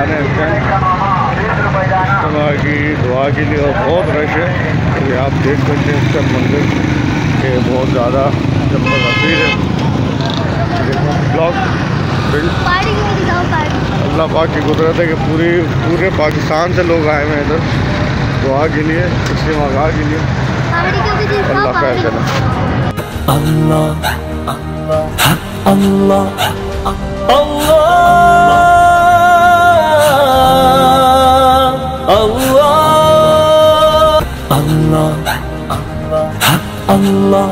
मैदान है इज्तिमा की दुआ के लिए, और बहुत रश है। ये आप देख सकते हैं इसका मंदिर के बहुत ज़्यादा जम्मा तस्वीर है। ब्लॉक अल्लाह पाक की कुदरत है कि पूरे पाकिस्तान से लोग आए हुए हैं इधर दुआ के लिए, इज्तिमा के लिए। अल्लाह खैर करे। अल्लाह अल्लाह अल्लाह अल्लाह अल्लाह